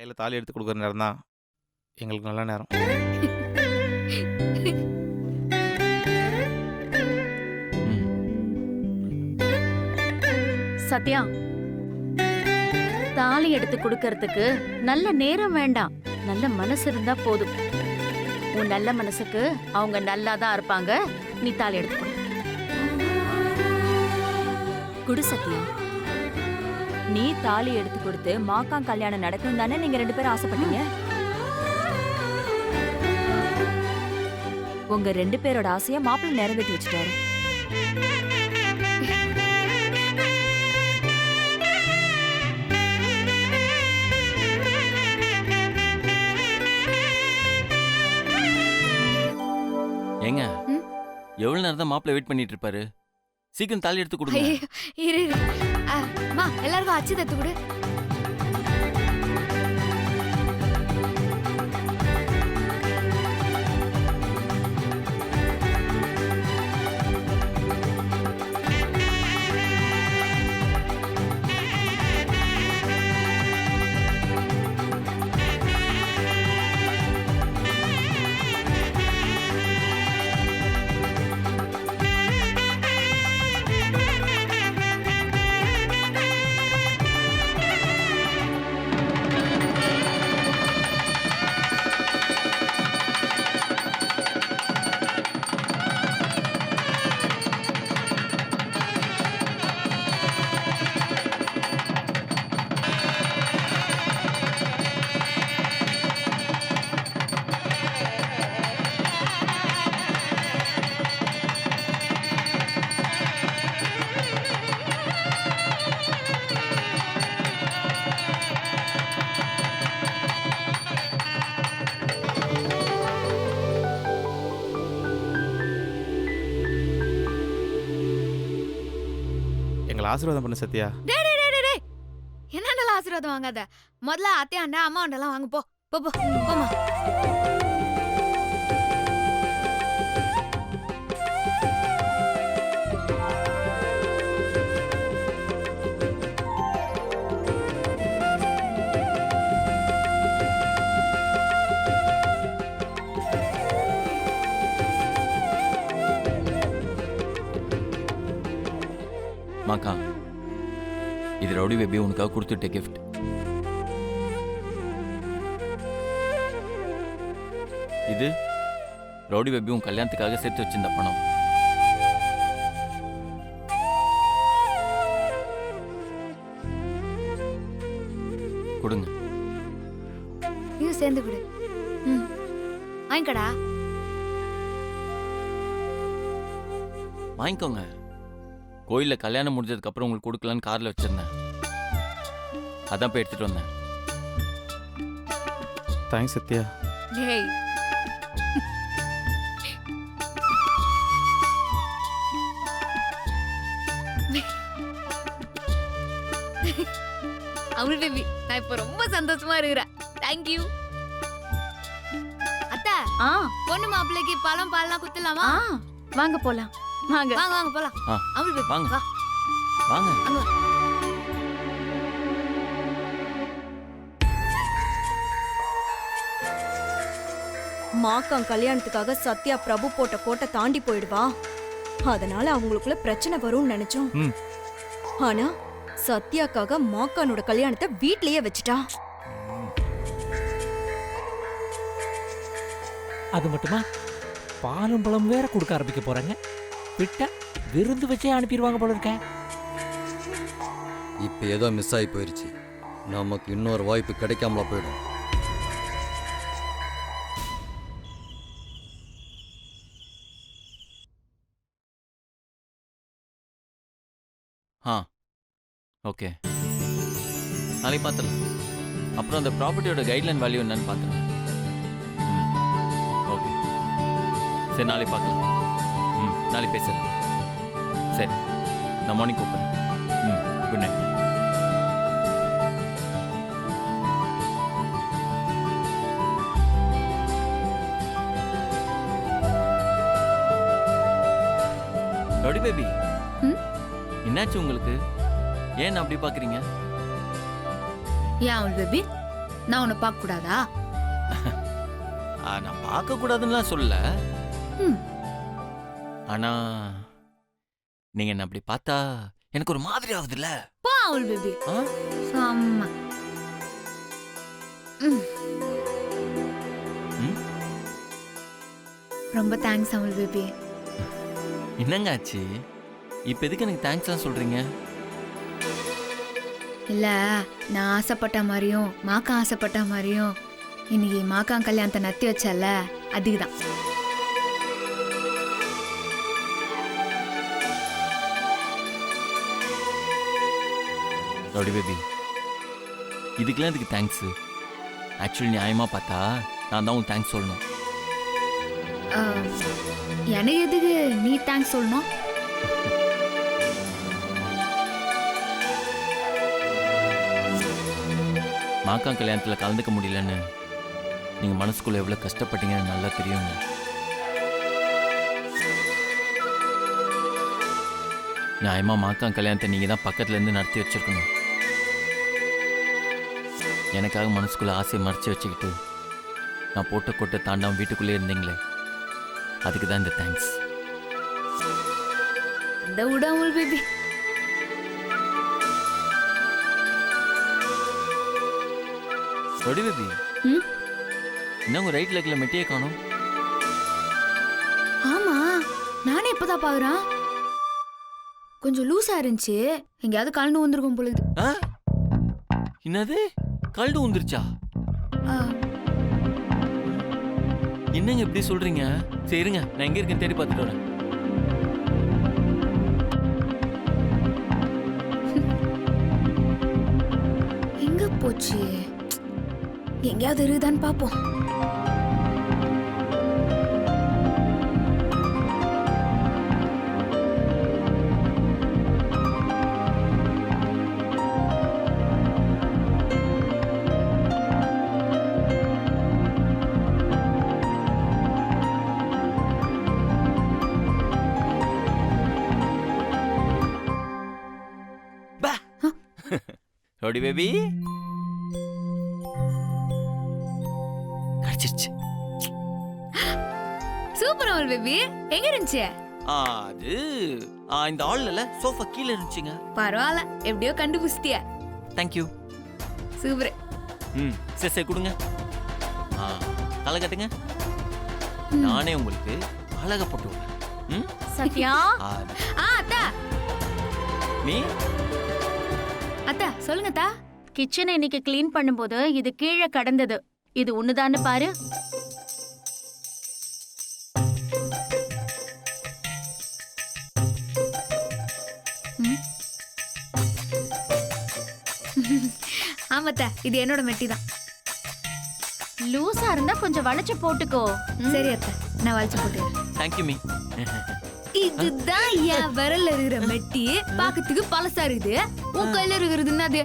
கையில் தாலி எடுத்து கொடுக்குற நேரம் தான் எங்களுக்கு நல்ல நேரம். சத்யா, தாலி எடுத்து கொடுக்கறதுக்கு நல்ல நேரம் வேண்டாம், நல்ல மனசு இருந்தா போதும். உன் நல்ல மனசுக்கு அவங்க நல்லாதான் இருப்பாங்க. நீ தாலி எடுத்து கொடு. குடு சத்யா. நீ தாலி எடுத்து கொடுத்து மாக்கான் கல்யாணம் நடக்கும் தானே நீங்க 2 பேரும் ஆசைப்பட்டீங்க. உங்க 2 பேரோட ஆசைய மாப்பிள்ளை நிறைவேற்றி வச்சுட்டாரு. ஏங்க எவ்வளவு நேரம் தான் மாப்பிள்ளை வெயிட் பண்ணிட்டு இருப்பாரு? சீக்கிரம் தாலி எடுத்து கொடுங்க. இரு அம்மா, எல்லாருக்கும் அச்சு தத்து கொடு. எங்களை ஆசீர்வாதம் பண்ணு சத்யா. என்னண்டா ஆசீர்வாதம் வாங்காத, முதல்ல அத்தையாண்டா அம்மாண்டெல்லாம் வாங்க. போ போ போ போமா. மாக்கா, இது ரவுடி பேபி உனக்காக கொடுத்துட்ட கிஃப்ட். இது ரவுடி பேபி உன் கல்யாணத்துக்காக சேர்த்து வச்சிருந்த பணம். கொடுங்க. நீ சேர்ந்து கொடு. வாங்கிக்கடா. வாங்கிக்கோங்க. கோயிலில் கல்யாணம் முடிஞ்சதுக்கு அப்புறம் உங்களுக்கு கொடுக்கலான்னு காரில் வச்சிருந்தேன். அதான் போய் எடுத்துட்டு வந்தேன். தேங்க்ஸ் சத்யா. டேய், அமுல் பேபி, நான் இப்ப ரொம்ப சந்தோஷமா இருக்கிறேன். Thank you. அத்தை, பொண்ணு மாப்பிள்ளைக்கு பழம் பால்லாம் குத்தலாமா? வாங்க போலாம். வாங்க வாங்க வாங்க போலாம். அமுல் பேபி வாங்க வா. வாங்க. மாக்கான் கல்யாணத்துக்காக சத்யா பிரபு போட்ட கோட்டை தாண்டி போயிடுவா. அதனால அவங்களுக்குள்ள பிரச்சனை வரும்னு நினைச்சோம். ஆனா சத்யாக்காக மாக்கானோட கல்யாணத்தை வீட்லயே வச்சுட்டா. அது மட்டுமா, பாலும் பழம் வேற கொடுக்க ஆரம்பிக்க போறாங்க. விட்டா விருந்து வச்சே அனுப்பிடுவாங்க போல இருக்க. இப்ப ஏதோ மிஸ் ஆகி போயிருச்சு. நமக்கு இன்னொரு வாய்ப்பு கிடைக்காமல போயிடும். ஓகே, நாளைக்கு பார்த்துலாம். அப்புறம் அந்த ப்ராப்பர்ட்டியோட கைட்லைன் வேல்யூ என்னன்னு பார்த்துலாம். ஓகே சரி, நாளைக்கு பார்க்கலாம். நாளைக்கு பேசலாம். சரி, நான் மார்னிங் கூப்பிட்றேன். Good night. ரவுடி பேபி, என்னாச்சு உங்களுக்கு? ஏன் அப்படி பாக்குறீங்க? ஏன் அமுல் பேபி, நான் உன்னை பார்க்க கூடாதா? நான் பார்க்க கூடாதுன்னுலாம் சொல்லல. ம். ஆனா நீங்க என்ன அப்படி பார்த்தா எனக்கு ஒரு மாதிரி ஆகுதுல்ல. போ அமுல் பேபி. ஆ? செம்ம. ம். ம்? ரொம்ப தேங்க்ஸ் அமுல் பேபி. என்னங்க ஆச்சு? இப்ப எதுக்கு எனக்கு தேங்க்ஸ்லாம் சொல்றீங்க? இல்ல, நான் ஆசைப்பட்ட மாதிரியும் மாக்கா ஆசைப்பட்ட மாதிரியும் இன்னைக்கு மாக்கா கல்யாணத்தை நத்தி வச்சல, அதுக்குதான். ரவுடி பேபி, இதுக்கெல்லாம் இதுக்கு தேங்க்ஸ். ஆக்சுவலி நியாயமா பார்த்தா நான் தான் உன் தேங்க்ஸ் சொல்லணும். ஆ, எனக்கு எதுக்கு நீ தேங்க்ஸ் சொல்லணும்? மாக்கா கல்யாணத்தில் கலந்துக்க முடியலன்னு நீங்கள் மனசுக்குள்ளே எவ்வளோ கஷ்டப்பட்டீங்கன்னு நல்லா தெரியுங்க. நியாயமாக மாக்கா கல்யாணத்தை நீங்கள் தான் பக்கத்துலேருந்து நடத்தி வச்சிருக்கணும். எனக்காக மனசுக்குள்ளே ஆசையை மறைச்சி வச்சுக்கிட்டு நான் போட்ட கொட்டை தாண்டாமல் வீட்டுக்குள்ளே இருந்தீங்களே, அதுக்கு தான் இந்த தேங்க்ஸ். இந்த விட அமுல் பேபி. ரவுடி பேபி, ம்? என்ன உங்கள் ரைட் லெக்கில் மெட்டியே காணும்? ஆமா, நானே இப்பதான் பாக்குறேன். கொஞ்சம் லூசா இருந்துச்சு, எங்கேயாவது கலந்து வந்திருக்கும் பொழுது. ஆ? என்னது கல்டு வந்துருச்சா? என்னங்க இப்படி சொல்றீங்க? சரி இருங்க, நான் எங்க இருக்கேன்னு தேடி பார்த்துட்டு வரேன். எங்க போச்சு? எங்கேயாவது இருக்குதான்னு பாப்போம். ரவுடி பேபி, கிடைச்சிருச்சு. Super Amul baby. எங்க இருந்துச்சு? அது இந்த ஆள்ல சோஃபா கீழே இருந்துச்சுங்க. பரவாயில்ல, எப்படியோ கண்டுபிடிச்சிட்டிய. தேங்க்யூ. சூப்பர். ம், சரி சரி கொடுங்க. தலை கட்டுங்க. நானே உங்களுக்கு அழகா போட்டு விடுறேன். ம்? சத்யா, அது. அத்தா. நீ அத்தா சொல்லுங்க அத்தா. கிச்சனை இன்னைக்கு க்ளீன் பண்ணும்போது இது கீழே கடந்தது. இது ஒண்ணுதான்னு பாரு. ஆமாத்தா, இது என்னோட மெட்டி தான். லூசா இருந்தா கொஞ்சம் வளைச்சு போட்டுக்கோ. சரி அத்தா, நான் வளைச்சு போட்டுறேன். Thank you me. இதுதான் என் விரல்ல இருக்கிற மெட்டி. பாக்கிறதுக்கு பழசா இருக்குது. உன் கையில இருக்கிறது என்னது?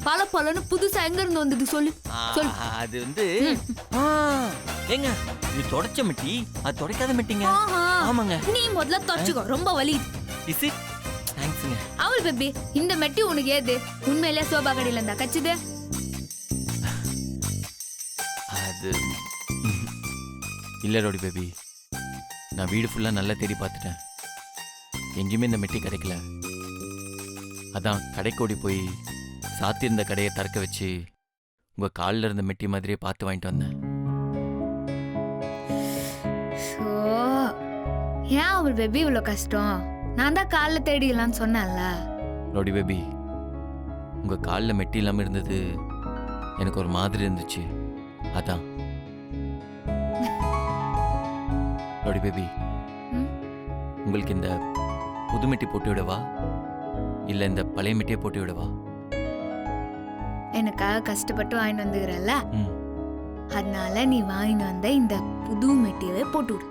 பல பலன்னு புதுசா எங்க இருந்து வந்தது சொல்லு. சொல்லு. அது வந்து ஏங்க, இது தொடச்ச மெட்டி, அது தொடக்காத மெட்டிங்க. ஆஹா. ஆமாங்க. நீ முதல்ல தொடச்சுக்கோ, ரொம்ப வலி. Is it? தேங்க்ஸ்ங்க. அவள் பேபி, இந்த மெட்டி உனக்கு ஏது? உண்மையிலே சோபா கடையில இருந்தா கச்சுது? அது இல்ல ரோடி பேபி, நான் வீடு ஃபுல்லா நல்லா தேடி பார்த்துட்டேன். எங்கேயுமே இந்த மெட்டி கிடைக்கல. அதான் கடைக்கு ஓடி போய் சாத்தியிருந்த கடையை திறக்க வச்சு உங்க காலில் இருந்த மெட்டி மாதிரியே பார்த்து வாங்கிட்டு வந்தேன். சோ, ஏன் அவள் பேபி இவ்வளவு கஷ்டம்? நான் தான் காலைல தேடிடலான்னு சொன்னேன்ல. ரோடி பேபி, உங்க காலில் மெட்டி இல்லாமல் இருந்தது எனக்கு ஒரு மாதிரி இருந்துச்சு. அதான். ரோடி பேபி, ம்? உங்களுக்கு இந்த புது மெட்டி போட்டு விடவா இல்லை இந்த பழைய மெட்டியை போட்டு விடவா? எனக்காக கஷ்டப்பட்டு வாங்கிட்டு வந்துக்கிறல்ல, ம். அதனால நீ வாங்கிட்டு வந்த இந்த புது மெட்டியவே போட்டு விடு.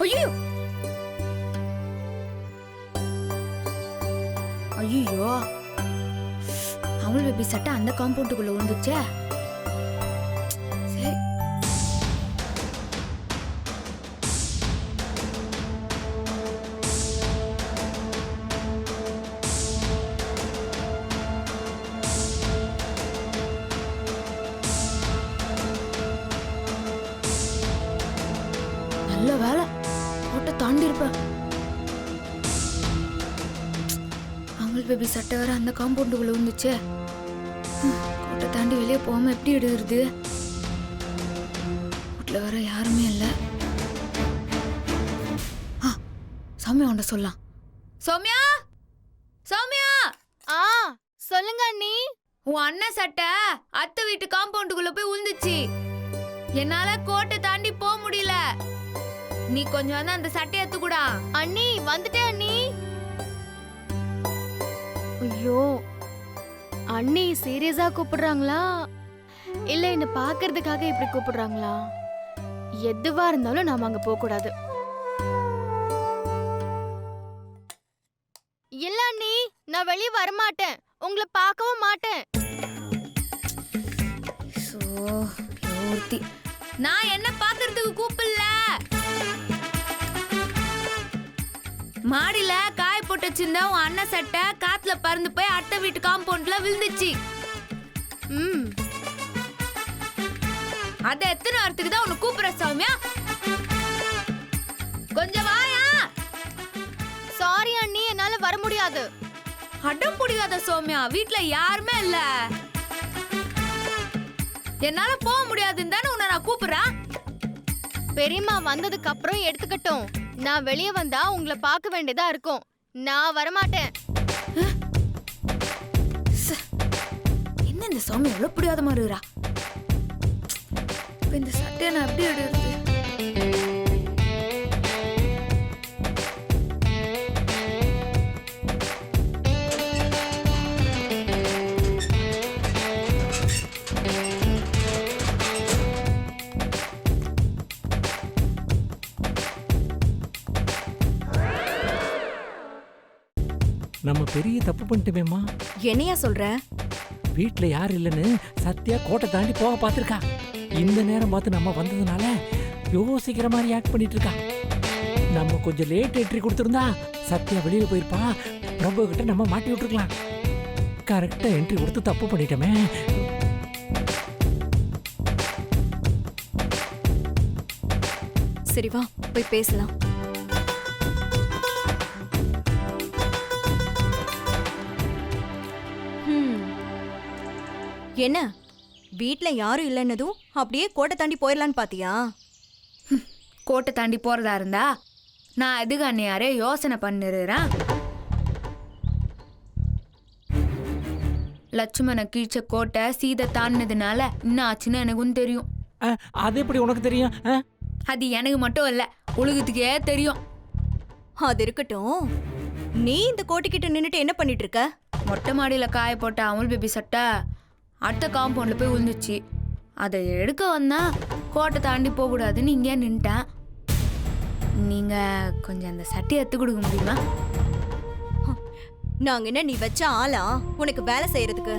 ஐயோ ஐயோ அமுல் பேபி சட்டை அந்த காம்பவுண்டுக்குள்ள விழுந்துச்சே. சரி நல்ல வேலை கோட்டை தாண்டி இருப்பேன். அமுல் பேபி சட்டை வேற அந்த காம்பவுண்டுக்குள்ள விழுந்துச்சே. கோட்டை தாண்டி வெளியே போகாம எப்படி எடுக்கிறது? வீட்டுல வேற யாருமே இல்ல. சௌமியா உண்ட சொல்லலாம். சௌமியா சௌமியா சொல்லுங்க அண்ணி. உன் அண்ணன் சட்டை அத்தை வீட்டு காம்பவுண்டுக்குள்ள போய் விழுந்துச்சு. என்னால கோட்டை தாண்டி போக முடியல. நீ கொஞ்சம் வந்து அந்த சட்டையை எடுத்துக்கூடா. அண்ணி வந்துட்டேன் அண்ணி. ஐயோ அண்ணி சீரியஸா கூப்பிடுறாங்களா இல்ல என்ன பாக்குறதுக்காக இப்படி கூப்பிடுறாங்களா? எதுவா இருந்தாலும் நாம அங்க போக கூடாது. இல்ல அண்ணி நான் வெளியே வரமாட்டேன். உங்களை பார்க்கவும் மாட்டேன். நான் என்ன பாக்குறதுக்கு கூப்பிடல. மாடியில காய் போட்டு வச்சிருந்த உன் அண்ணன் சட்டை காத்துல பறந்து போய் அத்தை வீட்டு காம்பவுண்ட்ல விழுந்துச்சு. அத எத்தனை வாரத்துக்கு தான் உன்னை கூப்பிடுற சௌமியா? கொஞ்சம் வாயா. சாரி அண்ணி என்னால வர முடியாது. அடம் புடிக்காத சௌமியா, வீட்ல யாருமே இல்ல. என்னால போக முடியாதுன்னு தானே உன்னை நான் கூப்பிடுறேன். பெரியம்மா வந்ததுக்கு அப்புறம் எடுத்துக்கட்டும். நான் வெளியே வந்தா உங்களை பார்க்க வேண்டியதா இருக்கும். நான் வரமாட்டேன். என்ன இந்த சௌமியா எவ்வளவு புடியாத மாதிரி இருக்கா? இப்ப இந்த சட்டையை நான் எப்படி எடுக்கிறது? நம்ம பெரிய தப்பு பண்ணிட்டோமேம்மா. என்னையா சொல்ற? வீட்ல யார் இல்லைன்னு சத்யா கோட்டை தாண்டி போக பார்த்திருக்கா. இந்த நேரம் பார்த்து நம்ம வந்ததுனால யோசிக்கிற மாதிரி ஆக்ட் பண்ணிட்டு இருக்கா. நம்ம கொஞ்சம் லேட் என்ட்ரி கொடுத்துருந்தா சத்யா வெளியில போயிருப்பா. பிரபு கிட்ட நம்ம மாட்டி விட்டுருக்கலாம். கரெக்டா என்ட்ரி கொடுத்து தப்பு பண்ணிட்டோமே. சரி வா போய் பேசலாம். என்ன வீட்ல யாரும் இல்லைன்னதும் அப்படியே கோட்டை தாண்டி போயிடலான்னு பாத்தியா? கோட்டை தாண்டி போறதா இருந்தா நான் எதுக்கு அண்ணியாரே யோசனை பண்ணிடுறேன். லட்சுமண கீழ்ச்ச கோட்டை சீதை தாண்டினதுனால என்ன ஆச்சுன்னு எனக்கும் தெரியும். அது எப்படி உனக்கு தெரியும்? அது எனக்கு மட்டும் இல்ல, உலகத்துக்கே தெரியும். அது இருக்கட்டும். நீ இந்த கோட்டைக்கிட்ட நின்னுட்டு என்ன பண்ணிட்டு இருக்க? மொட்டை மாடியில காய போட்ட அமுல் பேபி சட்டை அடுத்த காம்பவுண்ட்ல போய் விழுந்துச்சு. அதை எடுக்க வந்தா கோட்டை தாண்டி போக கூடாதுன்னு இங்கே நின்ட்டேன். நீங்க கொஞ்சம் அந்த சட்டையை எடுத்து கொடுக்க முடியுமா? நாங்க என்ன நீ வச்ச ஆளா உனக்கு வேலை செய்யறதுக்கு?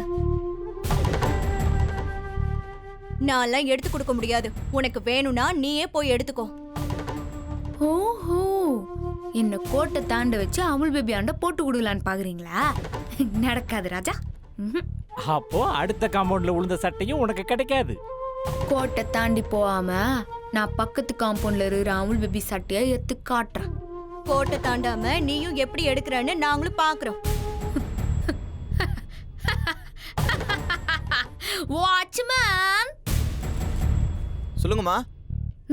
நான்லாம் எடுத்து கொடுக்க முடியாது. உனக்கு வேணும்னா நீயே போய் எடுத்துக்கோ. ஓஹோ, என்ன கோட்டை தாண்ட வச்சு அமுல் பேபி ஆண்ட போட்டு கொடுக்கலான்னு பாக்குறீங்களா? நடக்காது ராஜா. அப்போ அடுத்த காம்பவுண்ட்ல விழுந்த சட்டையும் உனக்கு கிடைக்காது. கோட்டை தாண்டி போகாம நான் பக்கத்து காம்பவுண்ட்ல இருக்கிற அமுல் பேபி சட்டையை எடுத்து காட்டுறேன். கோட்டை தாண்டாம நீயும் எப்படி எடுக்கிறன்னு நாங்களும் பாக்குறோம். வாட்ச்மேன், சொல்லுங்கம்மா.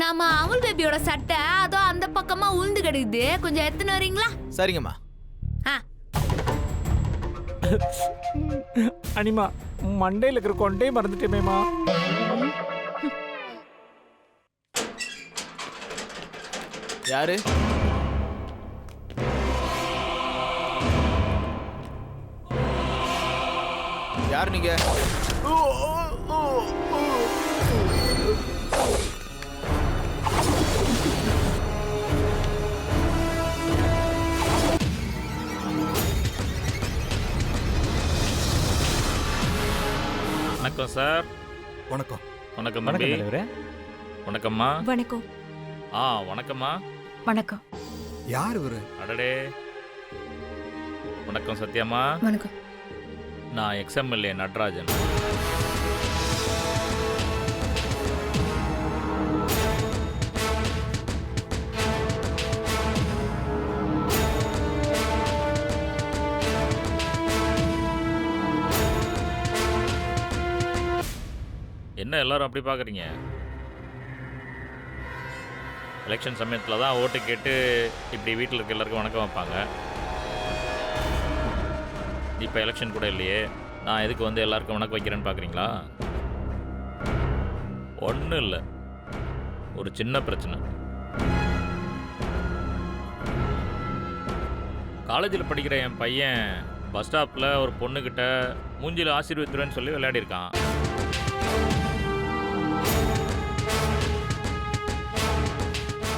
நாம அமுல் பேபியோட சட்டை அதோ அந்த பக்கமா உளுந்து கிடக்குது, கொஞ்சம் எத்தனை வரீங்களா? சரிங்கம்மா. அனிமா மண்டையில இருக்கிற கொண்டே மறந்துட்டேமேமா. யாரு? யார் நீங்க? வணக்கம் சார். வணக்கம். வணக்கம் தம்பி. வணக்கம்மா. வணக்கம். வணக்கம்மா. வணக்கம். யார் இவரு? அடடே. வணக்கம் சத்யாம்மா. வணக்கம். நான் எக்ஸ்எம்எல்ஏ நடராஜன். என்ன எல்லாரும் அப்படி பார்க்குறீங்க? எலெக்ஷன் சமயத்தில் தான் ஓட்டு கேட்டு இப்படி வீட்டில் இருக்க எல்லாருக்கும் வணக்கம் வைப்பாங்க. இப்போ எலெக்ஷன் கூட இல்லையே, நான் எதுக்கு வந்து எல்லாருக்கும் வணக்கம் வைக்கிறேன்னு பார்க்குறீங்களா? ஒன்றும் இல்லை, ஒரு சின்ன பிரச்சனை. காலேஜில் படிக்கிற என் பையன் பஸ் ஸ்டாப்பில் ஒரு பொண்ணுக்கிட்ட மூஞ்சியில் ஆசீர்வதித்துறேன்னு சொல்லி விளையாடிருக்கான்.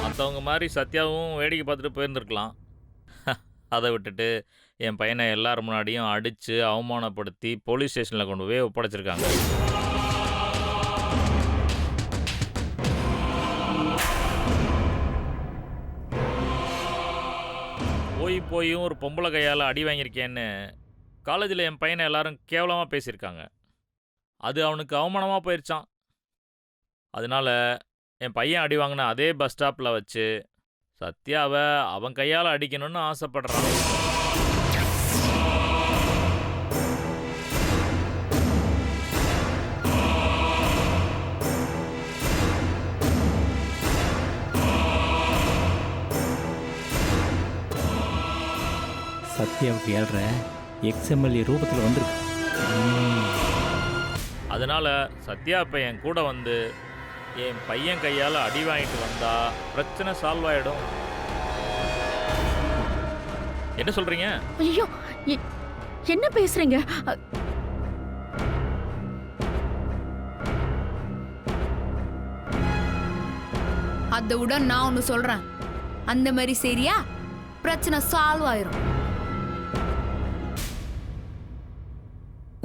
மற்றவங்க மாதிரி சத்யாவும் வேடிக்கை பார்த்துட்டு போயிருந்துருக்கலாம். அதை விட்டுட்டு என் பையனை எல்லார் முன்னாடியும் அடித்து அவமானப்படுத்தி போலீஸ் ஸ்டேஷனில் கொண்டு போய் ஒப்படைச்சிருக்காங்க. போயும் ஒரு பொம்பளை கையால் அடி வாங்கியிருக்கேன்னு காலேஜில் என் பையனை எல்லாரும் கேவலமாக பேசியிருக்காங்க. அது அவனுக்கு அவமானமாக போயிடுச்சான். அதனால என் பையன் அடி வாங்கின அதே பஸ் ஸ்டாப்பில் வச்சு சத்யாவை அவன் கையால் அடிக்கணும்னு ஆசைப்படுறான். சத்யாவுக்கு ஏழ்ற எக்ஸ்எம்எல்ஏ ரூபத்தில் வந்திருக்கு. அதனால சத்யா இப்போ என் கூட வந்து என் பையன் கையால் அடி வாங்கிட்டு வந்தா பிரச்சனை சால்வ் ஆகிடும். என்ன சொல்றீங்க? ஐயோ, என்ன பேசுறீங்க? அதை விட நான் ஒன்று சொல்றேன், அந்த மாதிரி சரியா பிரச்சனை சால்வ் ஆயிரும்.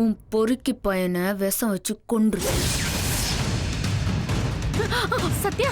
உன் பொறுக்கி பையனை விஷம் வச்சு கொன்று. சத்யா,